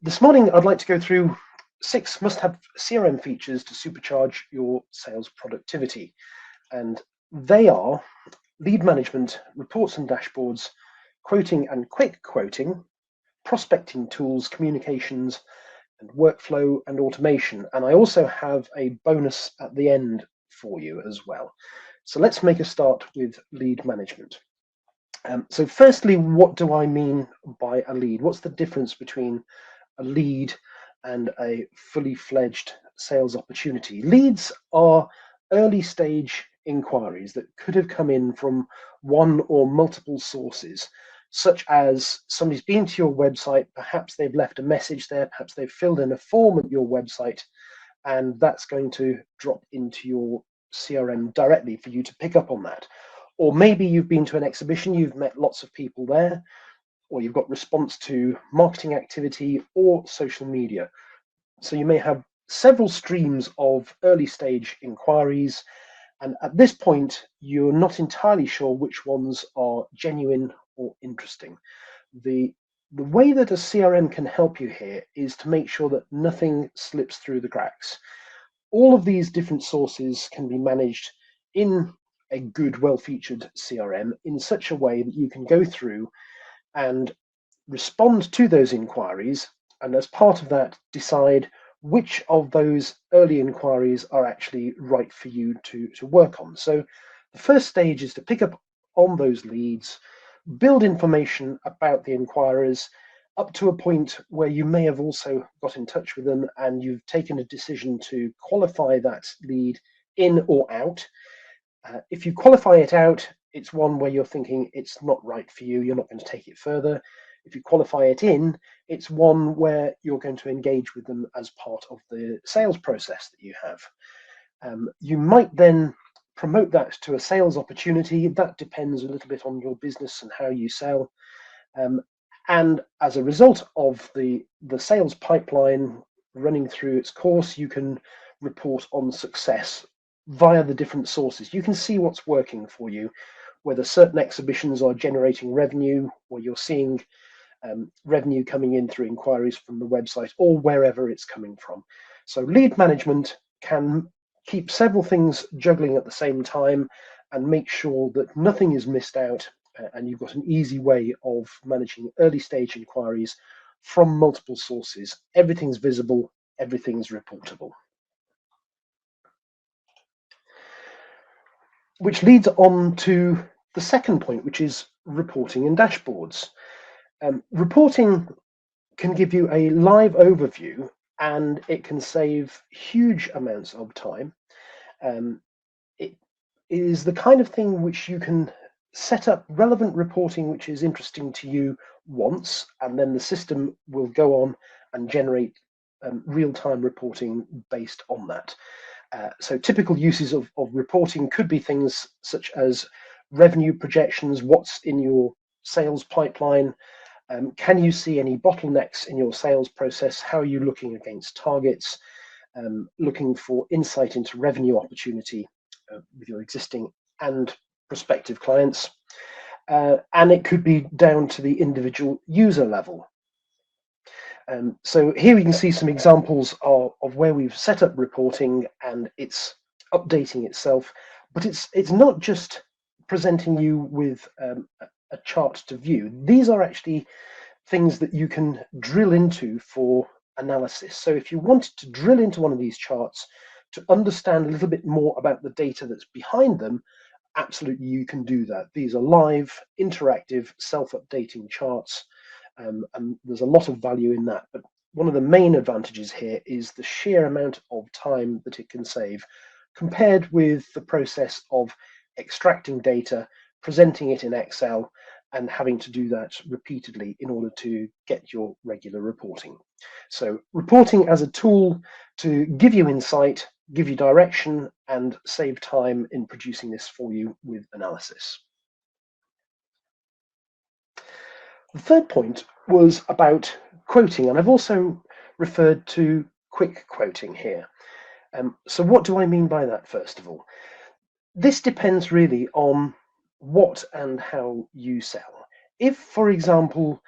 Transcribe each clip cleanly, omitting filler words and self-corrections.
This morning, I'd like to go through 6 must-have CRM features to supercharge your sales productivity. And they are lead management, reports and dashboards, quoting and quick quoting, prospecting tools, communications, and workflow and automation. And I also have a bonus at the end for you as well. So let's make a start with lead management. So firstly, what do I mean by a lead? What's the difference between a lead and a fully fledged sales opportunity? Leads are early stage inquiries that could have come in from one or multiple sources, such as somebody's been to your website, perhaps they've left a message there, perhaps they've filled in a form at your website, and that's going to drop into your CRM directly for you to pick up on that. Or maybe you've been to an exhibition, you've met lots of people there, or you've got response to marketing activity or social media. So you may have several streams of early stage inquiries, and at this point, you're not entirely sure which ones are genuine or interesting. The way that a CRM can help you here is to make sure that nothing slips through the cracks. All of these different sources can be managed in a good, well-featured CRM in such a way that you can go through and respond to those inquiries, and as part of that, decide which of those early inquiries are actually right for you to work on. So the first stage is to pick up on those leads, build information about the inquirers up to a point where you may have also got in touch with them and you've taken a decision to qualify that lead in or out. If you qualify it out, it's one where you're thinking it's not right for you, you're not going to take it further. If you qualify it in, it's one where you're going to engage with them as part of the sales process that you have. You might then promote that to a sales opportunity. That depends a little bit on your business and how you sell. And as a result of the sales pipeline running through its course, you can report on success via the different sources. You can see what's working for you, whether certain exhibitions are generating revenue, or you're seeing revenue coming in through inquiries from the website, or wherever it's coming from. So lead management can keep several things juggling at the same time and make sure that nothing is missed out, and you've got an easy way of managing early stage inquiries from multiple sources. Everything's visible, everything's reportable. Which leads on to the second point, which is reporting and dashboards. Reporting can give you a live overview, and it can save huge amounts of time. It is the kind of thing which you can set up relevant reporting which is interesting to you once, and then the system will go on and generate real-time reporting based on that. So typical uses of reporting could be things such as revenue projections, what's in your sales pipeline, can you see any bottlenecks in your sales process, how are you looking against targets, looking for insight into revenue opportunity with your existing and prospective clients. And it could be down to the individual user level. So here we can see some examples of where we've set up reporting and it's updating itself, but it's not just presenting you with a chart to view. These are actually things that you can drill into for analysis. So if you wanted to drill into one of these charts to understand a little bit more about the data that's behind them, absolutely you can do that. These are live, interactive, self-updating charts. And there's a lot of value in that, but one of the main advantages here is the sheer amount of time that it can save compared with the process of extracting data, presenting it in Excel, and having to do that repeatedly in order to get your regular reporting. So reporting as a tool to give you insight, give you direction, and save time in producing this for you with analysis. The third point was about quoting, and I've also referred to quick quoting here. So what do I mean by that, first of all? This depends really on what and how you sell. If, for example,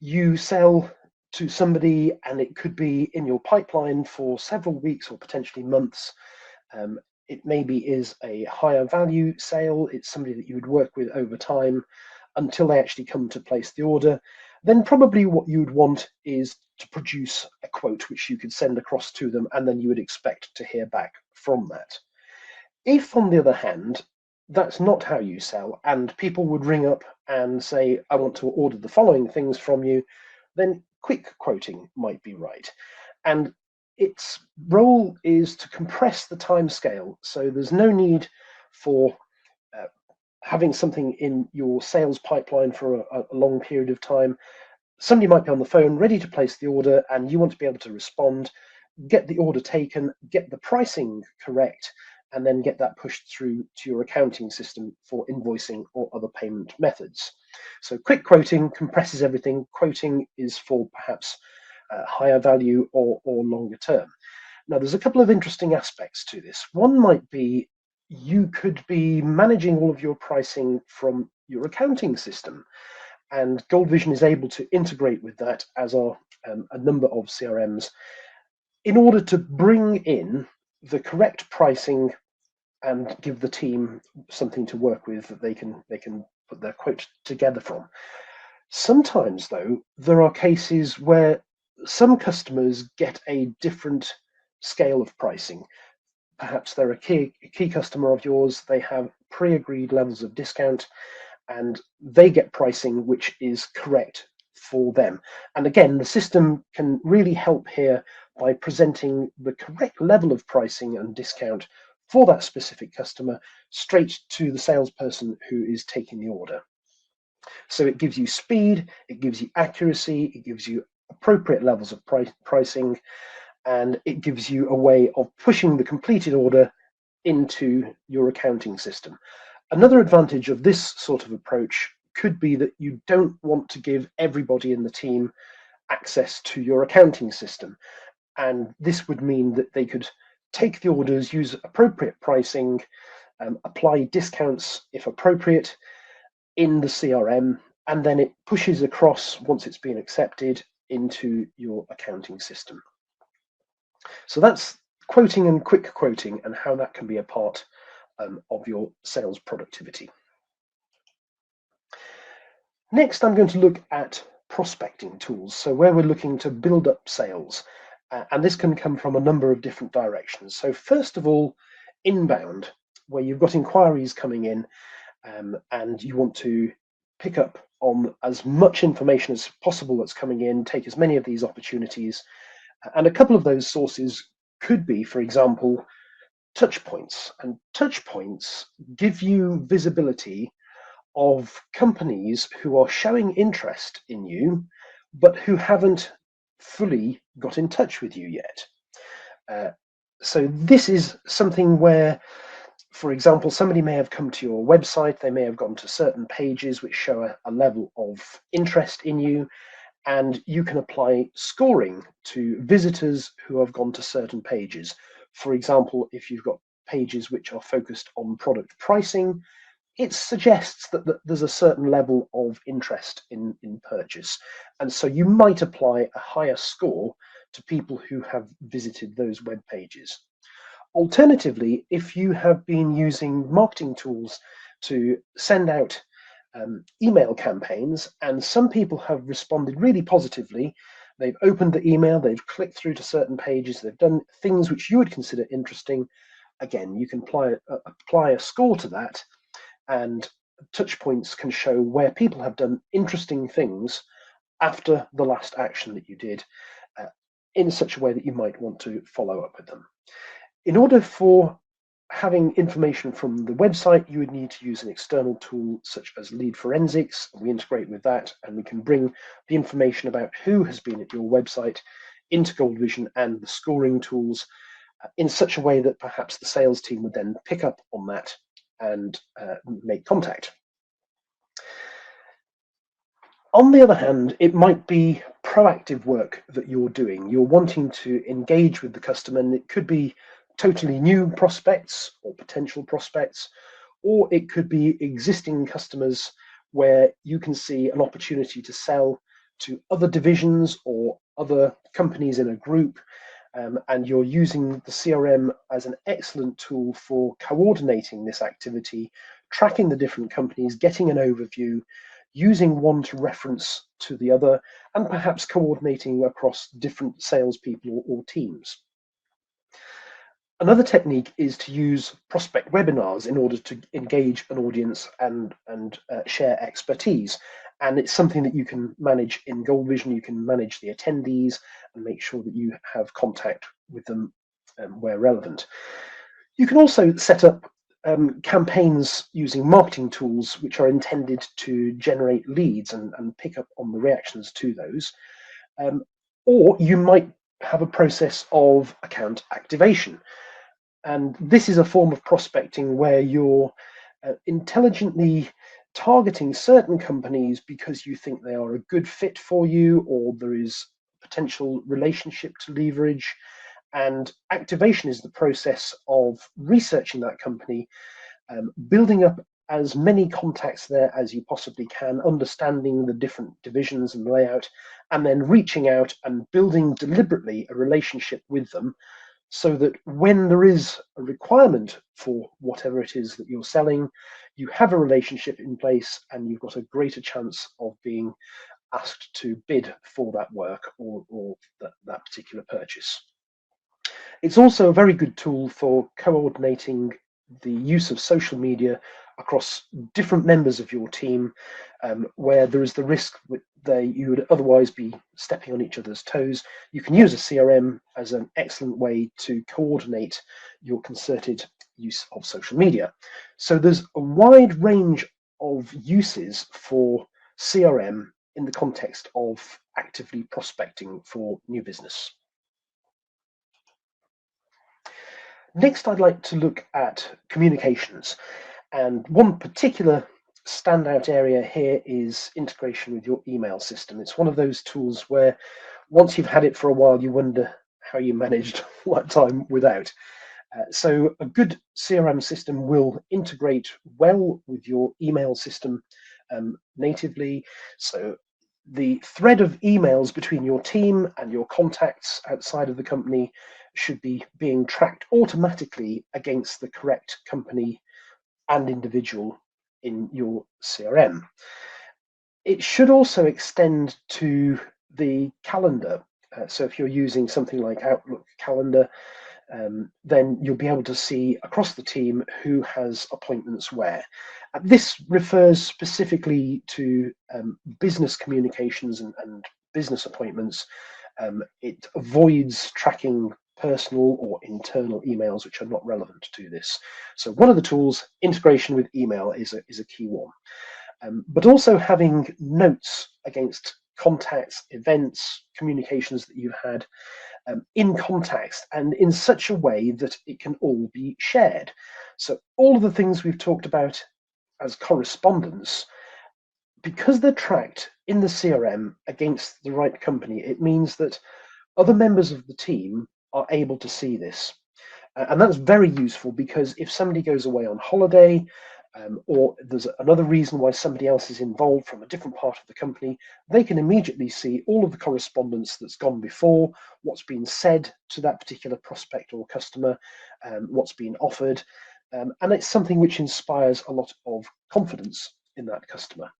you sell to somebody, and it could be in your pipeline for several weeks or potentially months. It maybe is a higher value sale. It's somebody that you would work with over time until they actually come to place the order. Then probably what you would want is to produce a quote which you could send across to them, and then you would expect to hear back from that. If, on the other hand, that's not how you sell, and people would ring up and say, I want to order the following things from you, then quick quoting might be right. And its role is to compress the time scale. So there's no need for having something in your sales pipeline for a long period of time. Somebody might be on the phone ready to place the order, and you want to be able to respond, get the order taken, get the pricing correct, and then get that pushed through to your accounting system for invoicing or other payment methods. So quick quoting compresses everything. Quoting is for perhaps higher value or longer term. Now, there's a couple of interesting aspects to this. One might be you could be managing all of your pricing from your accounting system, and GoldVision is able to integrate with that, as are a number of CRMs, in order to bring in the correct pricing and give the team something to work with that they can put their quote together from. Sometimes, though, there are cases where some customers get a different scale of pricing. Perhaps they're a key customer of yours, they have pre-agreed levels of discount, and they get pricing which is correct for them. And again, the system can really help here by presenting the correct level of pricing and discount for that specific customer straight to the salesperson who is taking the order. So it gives you speed, it gives you accuracy, it gives you appropriate levels of pricing, and it gives you a way of pushing the completed order into your accounting system. Another advantage of this sort of approach could be that you don't want to give everybody in the team access to your accounting system. And this would mean that they could take the orders, use appropriate pricing, apply discounts if appropriate in the CRM, and then it pushes across, once it's been accepted, into your accounting system. So that's quoting and quick quoting and how that can be a part of your sales productivity. Next, I'm going to look at prospecting tools. So where we're looking to build up sales, and this can come from a number of different directions. So first of all, inbound, where you've got inquiries coming in, and you want to pick up on as much information as possible that's coming in, take as many of these opportunities. And a couple of those sources could be, for example, touch points. And touch points give you visibility of companies who are showing interest in you, but who haven't fully got in touch with you yet. So this is something where, for example, somebody may have come to your website, they may have gone to certain pages which show a level of interest in you, and you can apply scoring to visitors who have gone to certain pages. For example, if you've got pages which are focused on product pricing, it suggests that there's a certain level of interest in purchase. And so you might apply a higher score to people who have visited those web pages. Alternatively, if you have been using marketing tools to send out email campaigns, and some people have responded really positively, they've opened the email, they've clicked through to certain pages, they've done things which you would consider interesting, again, you can apply a score to that, and touch points can show where people have done interesting things after the last action that you did, in such a way that you might want to follow up with them. In order for having information from the website, you would need to use an external tool such as Lead Forensics. We integrate with that, and we can bring the information about who has been at your website into GoldVision and the scoring tools in such a way that perhaps the sales team would then pick up on that and make contact. On the other hand, it might be proactive work that you're doing. You're wanting to engage with the customer, and it could be totally new prospects or potential prospects, or it could be existing customers where you can see an opportunity to sell to other divisions or other companies in a group, and you're using the CRM as an excellent tool for coordinating this activity, tracking the different companies, getting an overview, using one to reference to the other, and perhaps coordinating across different salespeople or teams. Another technique is to use prospect webinars in order to engage an audience and share expertise. And it's something that you can manage in Gold Vision. You can manage the attendees and make sure that you have contact with them where relevant. You can also set up campaigns using marketing tools which are intended to generate leads and pick up on the reactions to those. Or you might have a process of account activation. And this is a form of prospecting where you're intelligently targeting certain companies because you think they are a good fit for you, or there is potential relationship to leverage. And activation is the process of researching that company, building up as many contacts there as you possibly can, understanding the different divisions and layout, and then reaching out and building deliberately a relationship with them, so that when there is a requirement for whatever it is that you're selling, you have a relationship in place and you've got a greater chance of being asked to bid for that work or that particular purchase. It's also a very good tool for coordinating the use of social media across different members of your team, where there is the risk that you would otherwise be stepping on each other's toes. You can use a CRM as an excellent way to coordinate your concerted use of social media. So there's a wide range of uses for CRM in the context of actively prospecting for new business. Next, I'd like to look at communications. And one particular standout area here is integration with your email system. It's one of those tools where once you've had it for a while, you wonder how you managed all that time without. So a good CRM system will integrate well with your email system natively. So the thread of emails between your team and your contacts outside of the company should be being tracked automatically against the correct company and individual in your CRM. It should also extend to the calendar. So if you're using something like Outlook Calendar, then you'll be able to see across the team who has appointments where. This refers specifically to business communications and business appointments. It avoids tracking personal or internal emails which are not relevant to this. So one of the tools, integration with email, is a key one. But also having notes against contacts, events, communications that you've had in context and in such a way that it can all be shared. So all of the things we've talked about as correspondence, because they're tracked in the CRM against the right company, it means that other members of the team are able to see this. And that's very useful, because if somebody goes away on holiday, or there's another reason why somebody else is involved from a different part of the company, they can immediately see all of the correspondence that's gone before, what's been said to that particular prospect or customer, what's been offered, and it's something which inspires a lot of confidence in that customer.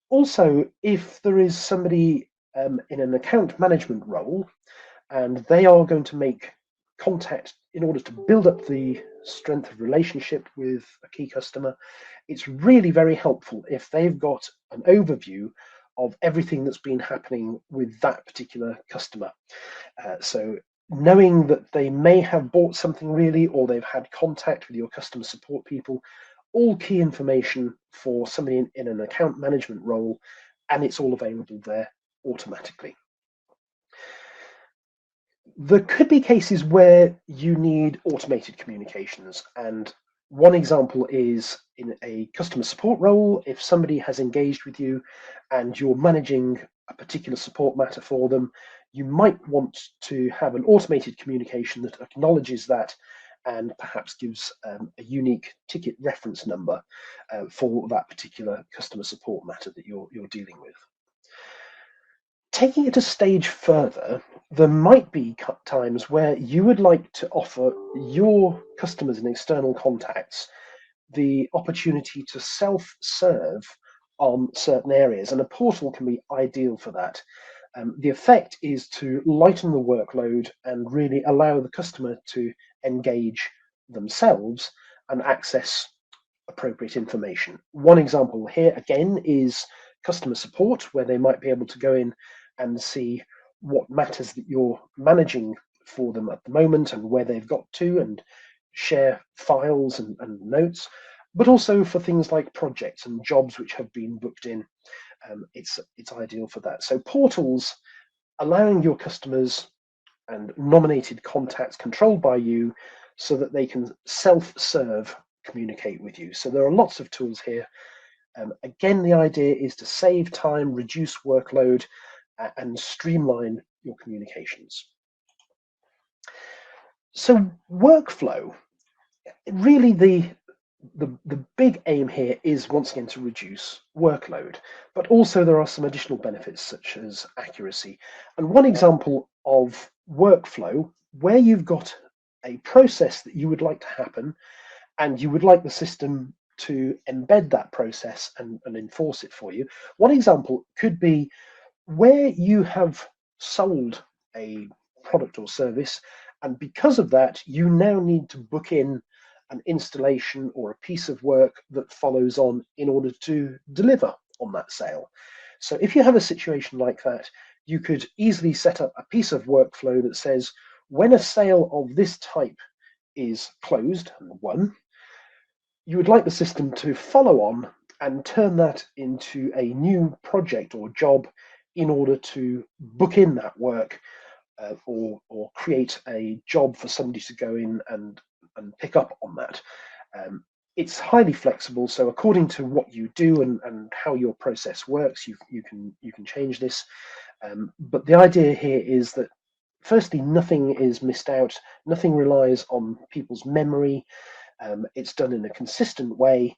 Also, if there is somebody in an account management role and they are going to make contact in order to build up the strength of relationship with a key customer, it's really very helpful if they've got an overview of everything that's been happening with that particular customer. So knowing that they may have bought something really, or they've had contact with your customer support people, all key information for somebody in an account management role, and it's all available there automatically. There could be cases where you need automated communications, and one example is in a customer support role. If somebody has engaged with you and you're managing a particular support matter for them, you might want to have an automated communication that acknowledges that and perhaps gives a unique ticket reference number for that particular customer support matter that you're dealing with. Taking it a stage further, there might be times where you would like to offer your customers and external contacts the opportunity to self-serve on certain areas, and a portal can be ideal for that. The effect is to lighten the workload and really allow the customer to engage themselves and access appropriate information. One example here again is customer support, where they might be able to go in and see what matters that you're managing for them at the moment and where they've got to, and share files and notes, but also for things like projects and jobs which have been booked in. It's ideal for that. So portals allowing your customers and nominated contacts controlled by you so that they can self-serve communicate with you. So there are lots of tools here. Again, the idea is to save time, reduce workload, and streamline your communications. So workflow, really the big aim here is once again to reduce workload, but also there are some additional benefits such as accuracy. And one example of workflow where you've got a process that you would like to happen and you would like the system to embed that process and enforce it for you. One example could be where you have sold a product or service, and because of that, you now need to book in an installation or a piece of work that follows on in order to deliver on that sale. So if you have a situation like that, you could easily set up a piece of workflow that says when a sale of this type is closed and won, you would like the system to follow on and turn that into a new project or job in order to book in that work, or create a job for somebody to go in and pick up on that. It's highly flexible, so according to what you do and how your process works, you can change this. But the idea here is that firstly, nothing is missed out, nothing relies on people's memory. It's done in a consistent way,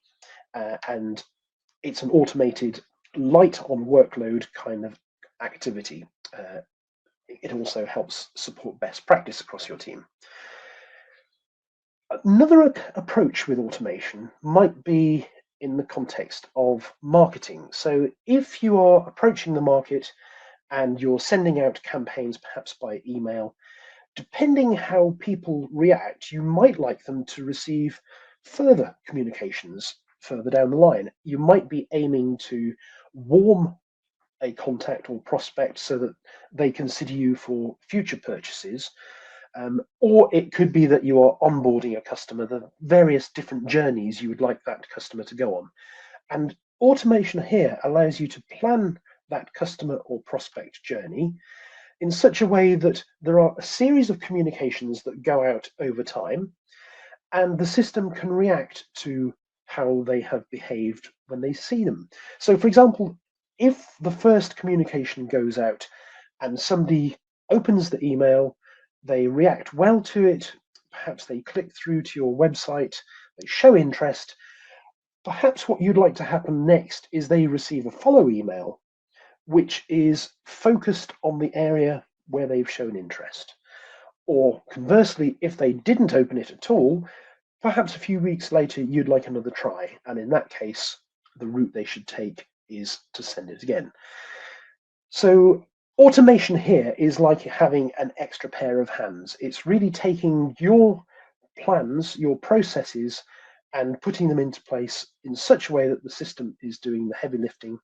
and it's an automated, light on workload kind of activity. It also helps support best practice across your team. Another approach with automation might be in the context of marketing. So if you are approaching the market and you're sending out campaigns, perhaps by email, depending how people react, you might like them to receive further communications further down the line. You might be aiming to warm a contact or prospect so that they consider you for future purchases. Or it could be that you are onboarding a customer, the various different journeys you would like that customer to go on. And automation here allows you to plan that customer or prospect journey in such a way that there are a series of communications that go out over time, and the system can react to how they have behaved when they see them. So, for example, if the first communication goes out and somebody opens the email, they react well to it, perhaps they click through to your website, they show interest, perhaps what you'd like to happen next is they receive a follow email which is focused on the area where they've shown interest. Or conversely, if they didn't open it at all, perhaps a few weeks later you'd like another try, and in that case the route they should take is to send it again. So automation here is like having an extra pair of hands. It's really taking your plans, your processes, and putting them into place in such a way that the system is doing the heavy lifting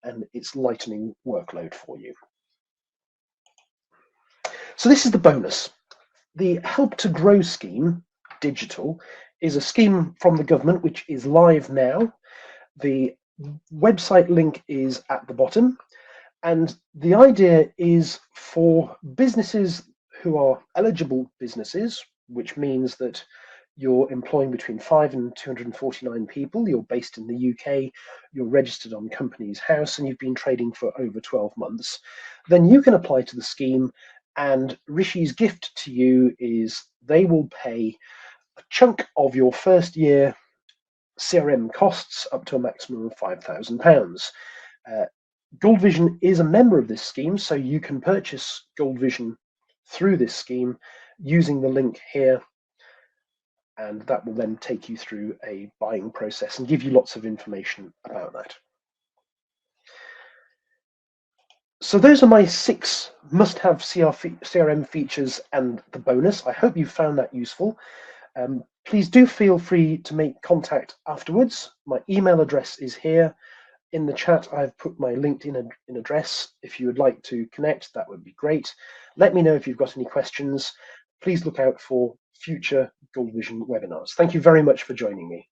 and it's lightening workload for you. So this is the bonus. The Help to Grow scheme, digital, is a scheme from the government which is live now. The website link is at the bottom, and the idea is for businesses who are eligible businesses, which means that you're employing between 5 and 249 people, you're based in the UK, you're registered on Companies House, and you've been trading for over 12 months, then you can apply to the scheme, and Rishi's gift to you is they will pay a chunk of your first year CRM costs up to a maximum of £5,000. Gold Vision is a member of this scheme, so you can purchase Gold Vision through this scheme using the link here, and that will then take you through a buying process and give you lots of information about that. So those are my 6 must-have CRM features and the bonus. I hope you found that useful. Please do feel free to make contact afterwards. My email address is here. In the chat, I've put my LinkedIn address. If you would like to connect, that would be great. Let me know if you've got any questions. Please look out for future Gold Vision webinars. Thank you very much for joining me.